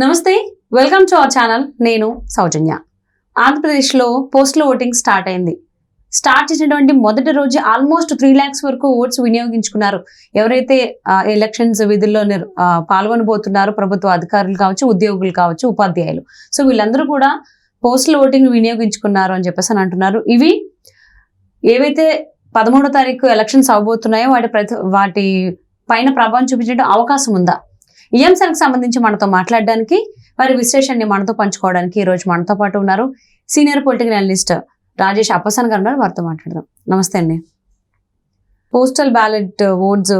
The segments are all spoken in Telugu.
నమస్తే, వెల్కమ్ టు అవర్ ఛానల్. నేను సౌజన్య. ఆంధ్రప్రదేశ్లో పోస్టల్ ఓటింగ్ స్టార్ట్ అయింది. స్టార్ట్ చేసినటువంటి మొదటి రోజు ఆల్మోస్ట్ 3 lakhs వరకు ఓట్స్ వినియోగించుకున్నారు. ఎవరైతే ఎలక్షన్స్ విధుల్లో పాల్గొనబోతున్నారో ప్రభుత్వ అధికారులు కావచ్చు, ఉద్యోగులు కావచ్చు, ఉపాధ్యాయులు, సో వీళ్ళందరూ కూడా పోస్టల్ ఓటింగ్ వినియోగించుకున్నారు అని చెప్పేసి అంటున్నారు. ఇవి ఏవైతే 13వ తారీఖు ఎలక్షన్స్ అవబోతున్నాయో వాటి పైన ప్రభావం చూపించే అవకాశం ఉందా? ఈ అంశానికి సంబంధించి మనతో మాట్లాడడానికి, వారి విశ్లేషణని మనతో పంచుకోవడానికి ఈ రోజు మనతో పాటు ఉన్నారు సీనియర్ పొలిటికల్ అనలిస్ట్ రాజేష్ అప్పసాన్ గారు ఉన్నారు. వారితో మాట్లాడదాం. నమస్తే అండి. Postal ballot oats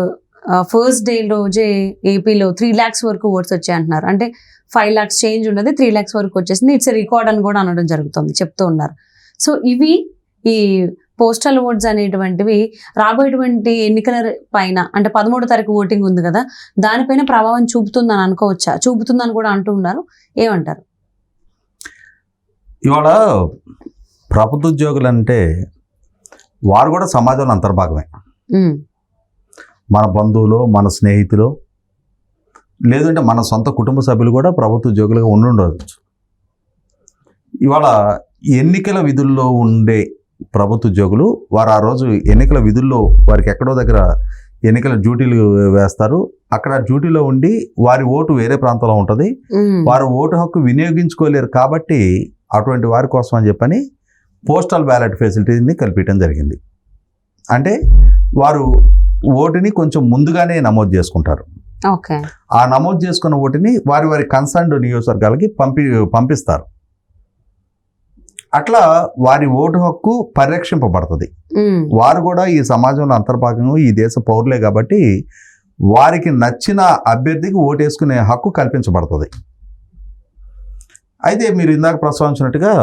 first day రోజే ఏపీలో 3 lakhs వరకు ఓట్స్ వచ్చాయి అంటున్నారు. అంటే 5 lakhs చేంజ్ ఉన్నది 3 lakhs వరకు వచ్చేసింది. ఇట్స్ రికార్డ్ అని కూడా అనడం జరుగుతుంది, చెప్తూ ఉన్నారు. సో ఇవి ఈ పోస్టల్ ఓట్స్ అనేటువంటివి రాబోయేటువంటి ఎన్నికల పైన, అంటే 13వ తారీఖు ఓటింగ్ ఉంది కదా, దానిపైన ప్రభావం చూపుతుందని అనుకోవచ్చా? చూపుతుందని కూడా అంటూ ఉన్నారు. ఏమంటారు? ఇవాళ ప్రభుత్వ ఉద్యోగులు అంటే వారు కూడా సమాజంలో అంతర్భాగమే. మన బంధువులు, మన స్నేహితులు, లేదంటే మన సొంత కుటుంబ సభ్యులు కూడా ప్రభుత్వ ఉద్యోగులుగా ఉండవచ్చు. ఇవాళ ఎన్నికల విధుల్లో ఉండే ప్రభుత్వ ఉద్యోగులు వారు ఆ రోజు ఎన్నికల విధుల్లో వారికి ఎక్కడో దగ్గర ఎన్నికల డ్యూటీలు వేస్తారు. అక్కడ డ్యూటీలో ఉండి వారి ఓటు వేరే ప్రాంతంలో ఉంటుంది. వారు ఓటు హక్కు వినియోగించుకోలేరు. కాబట్టి అటువంటి వారి కోసం అని చెప్పని పోస్టల్ బ్యాలెట్ ఫెసిలిటీని కల్పించడం జరిగింది. అంటే వారు ఓటుని కొంచెం ముందుగానే నమోదు చేసుకుంటారు. ఆ నమోదు చేసుకున్న ఓటుని వారి కన్సర్న్డ్ నియోజకవర్గాలకి పంపిస్తారు. అట్లా వారి ఓటు హక్కు పరిరక్షింపబడుతుంది. వారు కూడా ఈ సమాజంలో అంతర్భాగంగా ఈ దేశ పౌరులే కాబట్టి వారికి నచ్చిన అభ్యర్థికి ఓటేసుకునే హక్కు కల్పించబడుతుంది. అయితే మీరు ఇందాక ప్రస్తావించినట్టుగా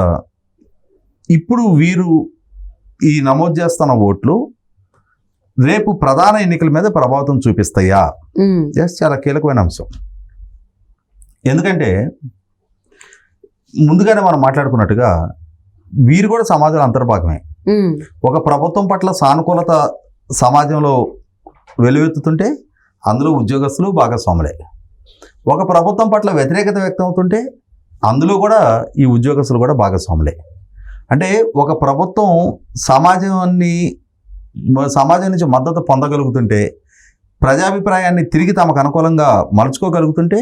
ఇప్పుడు వీరు ఈ నమోదు చేస్తున్న ఓట్లు రేపు ప్రధాన ఎన్నికల మీద ప్రభావితం చూపిస్తాయా? చాలా కీలకమైన అంశం. ఎందుకంటే ముందుగానే మనం మాట్లాడుకున్నట్టుగా వీరు కూడా సమాజంలో అంతర్భాగమే. ఒక ప్రభుత్వం పట్ల సానుకూలత సమాజంలో వెలువెత్తుతుంటే అందులో ఉద్యోగస్తులు భాగస్వాములే. ఒక ప్రభుత్వం పట్ల వ్యతిరేకత వ్యక్తం అవుతుంటే అందులో కూడా ఈ ఉద్యోగస్తులు కూడా భాగస్వాములే. అంటే ఒక ప్రభుత్వం సమాజం నుంచి మద్దతు పొందగలుగుతుంటే, ప్రజాభిప్రాయాన్ని తిరిగి తమకు అనుకూలంగా మలుచుకోగలుగుతుంటే,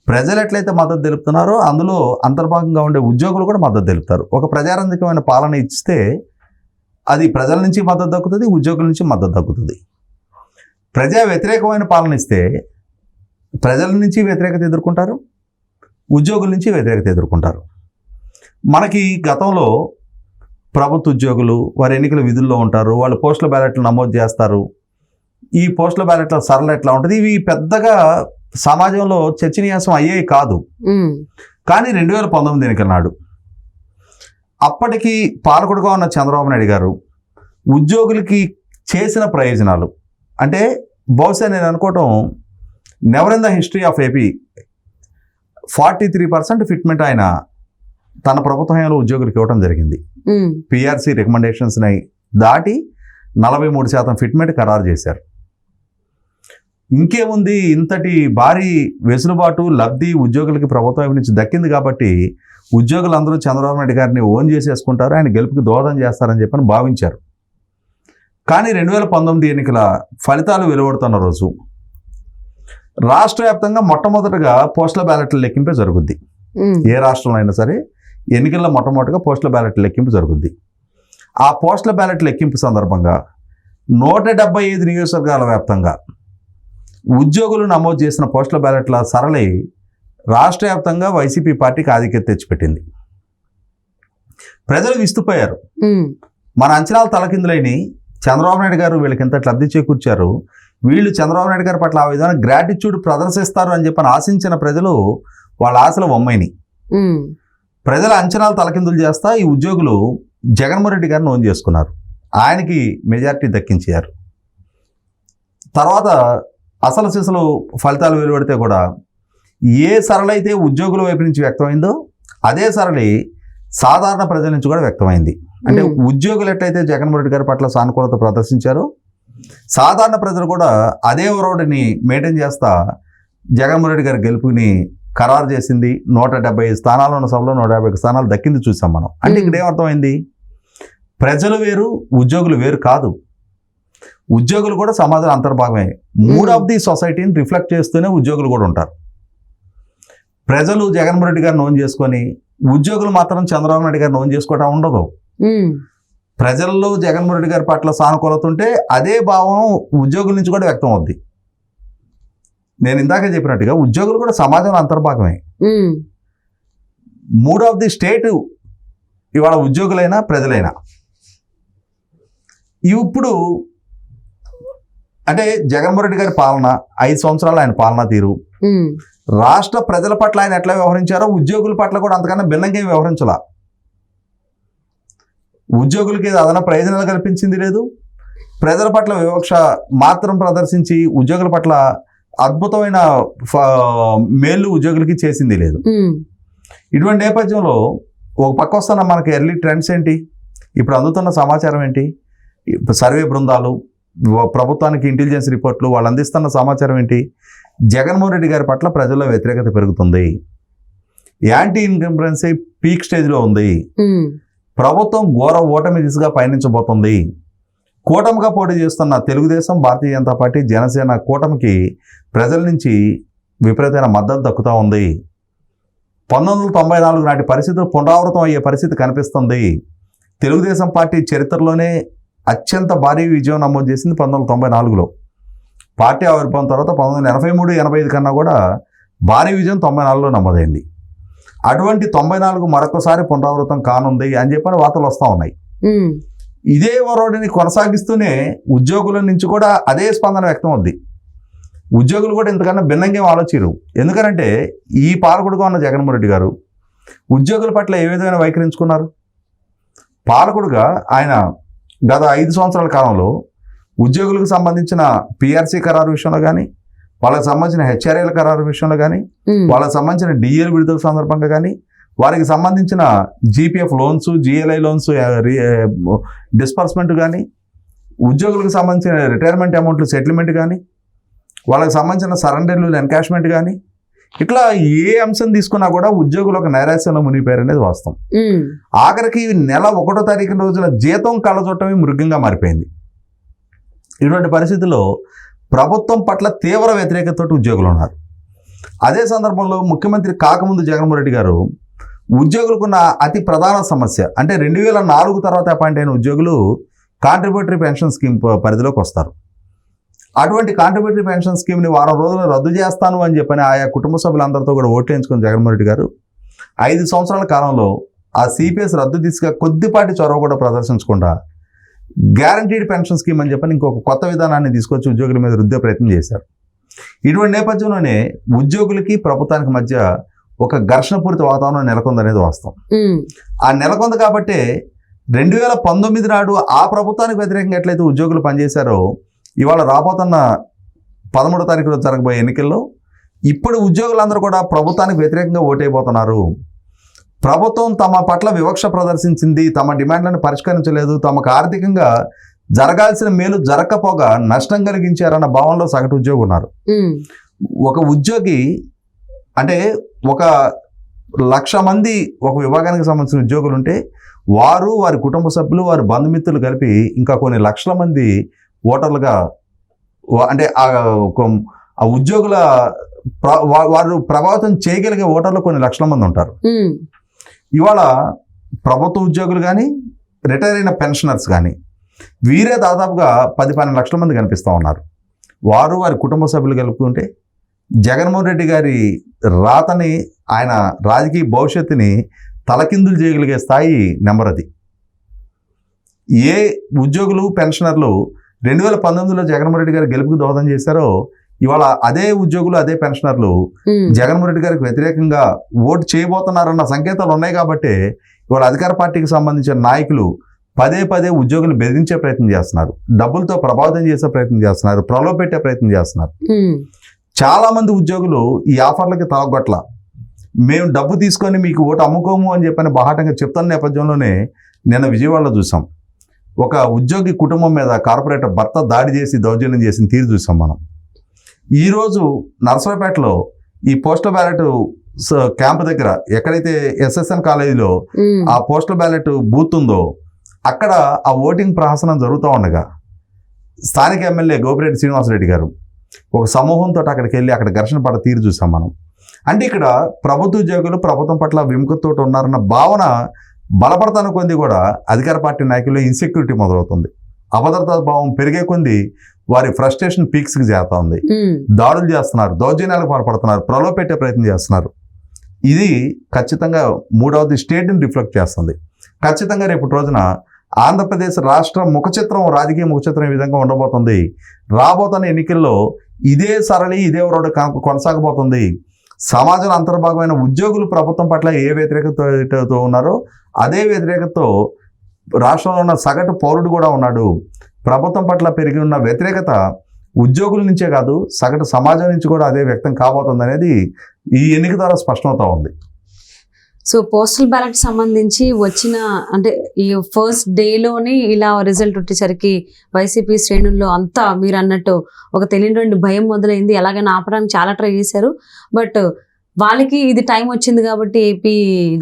ప్రజలు ఎట్లయితే మద్దతు తెలుపుతున్నారో అందులో అంతర్భాగంగా ఉండే ఉద్యోగులు కూడా మద్దతు తెలుపుతారు. ఒక ప్రజారంజకమైన పాలన ఇస్తే అది ప్రజల నుంచి మద్దతు దక్కుతుంది, ఉద్యోగుల నుంచి మద్దతు దక్కుతుంది. ప్రజా వ్యతిరేకమైన పాలన ఇస్తే ప్రజల నుంచి వ్యతిరేకత ఎదుర్కొంటారు, ఉద్యోగుల నుంచి వ్యతిరేకత ఎదుర్కొంటారు. మనకి గతంలో ప్రభుత్వ ఉద్యోగులు వారి ఎన్నికల విధుల్లో ఉంటారు, వాళ్ళు పోస్టల్ బ్యాలెట్లు నమోదు చేస్తారు. ఈ పోస్టల్ బ్యాలెట్ల సరళ ఎట్లా ఉంటుంది, ఇవి పెద్దగా సమాజంలో చర్చనీయాంశం అయ్యేవి కాదు. కానీ 2019 ఎన్నికల నాడు అప్పటికి పాలకుడుగా ఉన్న చంద్రబాబు నాయుడు గారు ఉద్యోగులకి చేసిన ప్రయోజనాలు అంటే బహుశా నేను అనుకోవటం never in the history of AP 43% fitment ఆయన తన ప్రభుత్వ హయాంలో ఉద్యోగులకు ఇవ్వడం జరిగింది. పిఆర్సీ రికమెండేషన్స్ని దాటి 43% ఫిట్మెంట్ ఖరారు చేశారు. ఇంకేముంది, ఇంతటి భారీ వెసులుబాటు లబ్ధి ఉద్యోగులకి ప్రభుత్వం నుంచి దక్కింది కాబట్టి ఉద్యోగులందరూ చంద్రబాబు నాయుడు గారిని ఓన్ చేసేసుకుంటారు, ఆయన గెలుపుకి దోహదం చేస్తారని చెప్పని భావించారు. కానీ 2019 ఎన్నికల ఫలితాలు వెలువడుతున్న రోజు రాష్ట్ర వ్యాప్తంగా మొట్టమొదటిగా పోస్టల్ బ్యాలెట్ల లెక్కింపే జరుగుద్ది. ఏ రాష్ట్రంలో అయినా సరే ఎన్నికల్లో మొట్టమొదటిగా పోస్టల్ బ్యాలెట్ల లెక్కింపు జరుగుద్ది. ఆ పోస్టల్ బ్యాలెట్ లెక్కింపు సందర్భంగా 175 నియోజకవర్గాల వ్యాప్తంగా ఉద్యోగులు నమోదు చేసిన పోస్టల్ బ్యాలెట్ల సరళి రాష్ట్ర వ్యాప్తంగా వైసీపీ పార్టీకి ఆధిక్యత తెచ్చిపెట్టింది. ప్రజలు విస్తుపోయారు. మన అంచనాలు తలకిందులైన చంద్రబాబు నాయుడు గారు వీళ్ళకి ఎంత లబ్ధి చేకూర్చారు, వీళ్ళు చంద్రబాబు నాయుడు గారి పట్ల ఆ విధంగా గ్రాటిట్యూడ్ ప్రదర్శిస్తారు అని చెప్పని ఆశించిన ప్రజలు వాళ్ళ ఆశలు వమ్మైని. ప్రజల అంచనాలు తలకిందులు చేస్తా ఈ ఉద్యోగులు జగన్మోహన్ రెడ్డి గారిని ఓన్ చేసుకున్నారు, ఆయనకి మెజారిటీ దక్కించారు. తర్వాత అసలు సిసలు ఫలితాలు వెలువడితే కూడా ఏ సరళైతే ఉద్యోగుల వైపు నుంచి వ్యక్తమైందో అదే సరళి సాధారణ ప్రజల నుంచి కూడా వ్యక్తమైంది. అంటే ఉద్యోగులు ఎట్లయితే జగన్మోహన్ రెడ్డి గారి పట్ల సానుకూలత ప్రదర్శించారో సాధారణ ప్రజలు కూడా అదే ఒరవడిని మెయింటైన్ చేస్తా జగన్మోహన్ రెడ్డి గారి గెలుపుని ఖరారు చేసింది. 175 స్థానాలు ఉన్న సభలో 150 స్థానాలు దక్కింది చూసాం మనం. అంటే ఇక్కడ ఏమర్థమైంది, ప్రజలు వేరు ఉద్యోగులు వేరు కాదు, ఉద్యోగులు కూడా సమాజం అంతర్భాగమే. మూడ్ ఆఫ్ ది సొసైటీని రిఫ్లెక్ట్ చేస్తూనే ఉద్యోగులు కూడా ఉంటారు. ప్రజలు జగన్మోహన్ రెడ్డి గారిని ఓన్ చేసుకొని ఉద్యోగులు మాత్రం చంద్రబాబు నాయుడు గారిని ఓన్ చేసుకోవడం ఉండదు. ప్రజల్లో జగన్మోహన్ రెడ్డి గారి పట్ల సానుకూలత ఉంటే అదే భావం ఉద్యోగుల నుంచి కూడా వ్యక్తం అవుద్ది. నేను ఇందాక చెప్పినట్టుగా ఉద్యోగులు కూడా సమాజంలో అంతర్భాగమే. మూడ్ ఆఫ్ ది స్టేట్ ఇవాళ ఉద్యోగులైనా ప్రజలైనా. ఇప్పుడు అంటే జగన్మోహన్ రెడ్డి గారి పాలన 5 సంవత్సరాలు ఆయన పాలనా తీరు, రాష్ట్ర ప్రజల పట్ల ఆయన ఎట్లా వ్యవహరించారో ఉద్యోగుల పట్ల కూడా అంతకన్నా భిన్నంగా వ్యవహరించాల. ఉద్యోగులకి అదన ప్రయోజనాలు కల్పించింది లేదు, ప్రజల పట్ల వివక్ష మాత్రం ప్రదర్శించి ఉద్యోగుల పట్ల అద్భుతమైన మేలు ఉద్యోగులకి చేసింది లేదు. ఇటువంటి నేపథ్యంలో ఒక పక్క వస్తున్న మనకి ఎర్లీ ట్రెండ్స్ ఏంటి, ఇప్పుడు అందుతున్న సమాచారం ఏంటి, సర్వే బృందాలు, ప్రభుత్వానికి ఇంటెలిజెన్స్ రిపోర్ట్లు వాళ్ళు అందిస్తున్న సమాచారం ఏంటి, జగన్మోహన్ రెడ్డి గారి పట్ల ప్రజల్లో వ్యతిరేకత పెరుగుతుంది, యాంటీ ఇన్కంబరెన్సీ పీక్ స్టేజ్లో ఉంది, ప్రభుత్వం ఘోర ఓటమి దిశగా పయనించబోతుంది. కూటమిగా పోటీ చేస్తున్న తెలుగుదేశం, భారతీయ జనతా పార్టీ, జనసేన కూటమికి ప్రజల నుంచి విపరీతమైన మద్దతు దక్కుతూ ఉంది. 1994 నాటి పరిస్థితులు పునరావృతం అయ్యే పరిస్థితి కనిపిస్తుంది. తెలుగుదేశం పార్టీ చరిత్రలోనే అత్యంత భారీ విజయం నమోదు చేసింది 1994లో. పార్టీ ఆవిర్భావం తర్వాత 1983, 85 కన్నా కూడా భారీ విజయం 94లో నమోదైంది. అటువంటి 94 మరొకసారి పునరావృతం కానుంది అని చెప్పని వార్తలు వస్తూ ఉన్నాయి. ఇదే వరోడిని కొనసాగిస్తూనే ఉద్యోగుల నుంచి కూడా అదే స్పందన వ్యక్తం అవుద్ది. ఉద్యోగులు కూడా ఇంతకన్నా భిన్నంగా ఆలోచించరు. ఎందుకంటే ఈ పాలకుడుగా ఉన్న జగన్మోహన్ రెడ్డి గారు ఉద్యోగుల పట్ల ఏ విధమైన వైఖరించుకున్నారు. పాలకుడుగా ఆయన గత 5 సంవత్సరాల కాలంలో ఉద్యోగులకు సంబంధించిన పిఆర్సీ ఖరారు విషయంలో కానీ, వాళ్ళకి సంబంధించిన హెచ్ఆర్ఏల ఖరారు విషయంలో కానీ, వాళ్ళకి సంబంధించిన డిఏలు విడుదల సందర్భంగా కానీ, వారికి సంబంధించిన GPF loans, GLI loans disbursement కానీ, ఉద్యోగులకు సంబంధించిన రిటైర్మెంట్ అమౌంట్లు సెటిల్మెంట్ కానీ, వాళ్ళకి సంబంధించిన సరెండర్లు ఎన్కాష్మెంట్ కానీ, ఇట్లా ఏ అంశం తీసుకున్నా కూడా ఉద్యోగులు ఒక నైరాశ్యంలో మునిగిపోయారు అనేది వాస్తవం. ఆఖరికి నెల 1వ తారీఖు రోజున జీతం కళ్ళజొట్టమే మృగంగా మారిపోయింది. ఇటువంటి పరిస్థితుల్లో ప్రభుత్వం పట్ల తీవ్ర వ్యతిరేకతతో ఉద్యోగులు ఉన్నారు. అదే సందర్భంలో ముఖ్యమంత్రి కాకముందు జగన్మోహన్ రెడ్డి గారు ఉద్యోగులకున్న అతి ప్రధాన సమస్య అంటే 2004 తర్వాత అపాయింట్ అయిన ఉద్యోగులు కాంట్రిబ్యూటరీ పెన్షన్ స్కీమ్ పరిధిలోకి వస్తారు. అటువంటి కాంట్రిబ్యూటరీ పెన్షన్ స్కీమ్ని వారం రోజులు రద్దు చేస్తాను అని చెప్పని ఆయా కుటుంబ సభ్యులందరితో కూడా ఓట్లు వేయించుకుని జగన్మోహన్ రెడ్డి గారు 5 సంవత్సరాల కాలంలో ఆ సిపిఎస్ రద్దు దిశగా కొద్దిపాటి చొరవ కూడా ప్రదర్శించకుండా గ్యారంటీడ్ పెన్షన్ స్కీమ్ అని చెప్పని ఇంకొక కొత్త విధానాన్ని తీసుకొచ్చి ఉద్యోగుల మీద రుద్దే ప్రయత్నం చేశారు. ఇటువంటి నేపథ్యంలోనే ఉద్యోగులకి ప్రభుత్వానికి మధ్య ఒక ఘర్షణపూరిత వాతావరణం నెలకొందనేది వాస్తవం. ఆ నెలకొంది కాబట్టే 2019 నాడు ఆ ప్రభుత్వానికి వ్యతిరేకంగా ఎట్లయితే ఉద్యోగులు పనిచేశారో ఇవాళ రాబోతున్న 13వ తారీఖులో జరగబోయే ఎన్నికల్లో ఇప్పుడు ఉద్యోగులందరూ కూడా ప్రభుత్వానికి వ్యతిరేకంగా ఓటైపోతున్నారు. ప్రభుత్వం తమ పట్ల వివక్ష ప్రదర్శించింది, తమ డిమాండ్లను పరిష్కరించలేదు, తమకు ఆర్థికంగా జరగాల్సిన మేలు జరగకపోగా నష్టం కలిగించారన్న భావనలో సగటు ఉద్యోగి ఉన్నారు. ఒక ఉద్యోగి అంటే 1,00,000 మంది ఒక విభాగానికి సంబంధించిన ఉద్యోగులు ఉంటే వారు, వారి కుటుంబ సభ్యులు, వారి బంధుమిత్రులు కలిపి ఇంకా కొన్ని లక్షల మంది ఓటర్లుగా అంటే ఆ ఉద్యోగుల వారు ప్రభావితం చేయగలిగే ఓటర్లు కొన్ని లక్షల మంది ఉంటారు. ఇవాళ ప్రభుత్వ ఉద్యోగులు కానీ, రిటైర్ అయిన పెన్షనర్స్ కానీ వీరే దాదాపుగా 10-12 లక్షల మంది కనిపిస్తూ ఉన్నారు. వారు, వారి కుటుంబ సభ్యులు కలుపుకుంటే జగన్మోహన్ రెడ్డి గారి రాతని, ఆయన రాజకీయ భవిష్యత్తుని తలకిందులు చేయగలిగే స్థాయి నెంబర్ అది. ఏ ఉద్యోగులు, పెన్షనర్లు 2019లో జగన్మోహన్ రెడ్డి గారు గెలుపుకు దోహదం చేశారో ఇవాళ అదే ఉద్యోగులు, అదే పెన్షనర్లు జగన్మోహన్ రెడ్డి గారికి వ్యతిరేకంగా ఓటు చేయబోతున్నారన్న సంకేతాలు ఉన్నాయి. కాబట్టి ఇవాళ అధికార పార్టీకి సంబంధించిన నాయకులు పదే ఉద్యోగులు బెదిరించే ప్రయత్నం చేస్తున్నారు, డబ్బులతో ప్రభావితం చేసే ప్రయత్నం చేస్తున్నారు, ప్రలోభపెట్టే ప్రయత్నం చేస్తున్నారు. చాలా మంది ఉద్యోగులు ఈ ఆఫర్లకి తలగొట్ల మేము డబ్బు తీసుకొని మీకు ఓటు అమ్ముకోము అని చెప్పని బాహాటంగా చెప్తున్న నేపథ్యంలోనే నిన్న విజయవాడలో చూసాం. ఒక ఉద్యోగి కుటుంబం మీద కార్పొరేటర్ భర్త దాడి చేసి దౌర్జన్యం చేసిన తీరు చూసాం మనం. ఈరోజు నర్సరావుపేటలో ఈ పోస్టల్ బ్యాలెట్ క్యాంప్ దగ్గర ఎక్కడైతే ఎస్ఎస్ఎన్ కాలేజీలో ఆ పోస్టల్ బ్యాలెట్ బూత్ ఉందో అక్కడ ఆ ఓటింగ్ ప్రహసనం జరుగుతూ ఉండగా స్థానిక ఎమ్మెల్యే గోపిరెడ్డి శ్రీనివాసరెడ్డి గారు ఒక సమూహంతో అక్కడికి వెళ్ళి అక్కడ ఘర్షణ పడ తీరు చూసాం మనం. అంటే ఇక్కడ ప్రభుత్వ ఉద్యోగులు ప్రభుత్వం పట్ల విముఖతతో ఉన్నారన్న భావన బలపడతాను కొంది కూడా అధికార పార్టీ నాయకుల్లో ఇన్సెక్యూరిటీ మొదలవుతుంది. అభద్రతా భావం పెరిగే కొంది వారి ఫ్రస్ట్రేషన్ పీక్స్కి చేస్తూ ఉంది. దాడులు చేస్తున్నారు, దౌర్జన్యాలకు పాల్పడుతున్నారు, ప్రలోభపెట్టే ప్రయత్నం చేస్తున్నారు. ఇది ఖచ్చితంగా మూడవది స్టేట్ని రిఫ్లెక్ట్ చేస్తుంది. ఖచ్చితంగా రేపటి రోజున ఆంధ్రప్రదేశ్ రాష్ట్ర ముఖచిత్రం, రాజకీయ ముఖచిత్రం ఈ విధంగా ఉండబోతుంది. రాబోతున్న ఎన్నికల్లో ఇదే సరళి, ఇదే రోడ్డు కొనసాగబోతుంది. సమాజంలో అంతర్భాగమైన ఉద్యోగులు ప్రభుత్వం పట్ల ఏ వ్యతిరేకతతో ఉన్నారో అదే వ్యతిరేకతతో రాష్ట్రంలో ఉన్న సగటు పౌరుడు కూడా ఉన్నాడు. ప్రభుత్వం పట్ల పెరిగి ఉన్న వ్యతిరేకత ఉద్యోగుల నుంచే కాదు సగటు సమాజం నుంచి కూడా అదే వ్యక్తం కాబోతుంది అనేది ఈ ఎన్నిక ద్వారా స్పష్టమవుతా ఉంది. సో పోస్టల్ బ్యాలెట్ సంబంధించి వచ్చిన అంటే ఈ ఫస్ట్ డేలోనే ఇలా రిజల్ట్ వచ్చేసరికి వైసీపీ శ్రేణుల్లో అంతా మీరు అన్నట్టు ఒక తెలియని భయం మొదలైంది. ఎలాగైనా ఆపడానికి చాలా ట్రై చేశారు. బట్ వాళ్ళకి ఇది టైం వచ్చింది కాబట్టి ఏపీ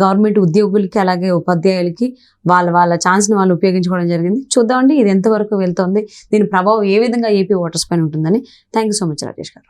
గవర్నమెంట్ ఉద్యోగులకి అలాగే ఉపాధ్యాయులకి వాళ్ళ ఛాన్స్ని వాళ్ళు ఉపయోగించుకోవడం జరిగింది. చూద్దామండి ఇది ఎంతవరకు వెళ్తుంది, దీని ప్రభావం ఏ విధంగా ఏపీ ఓటర్స్ పైన ఉంటుందని. Thank you so much Rakesh గారు.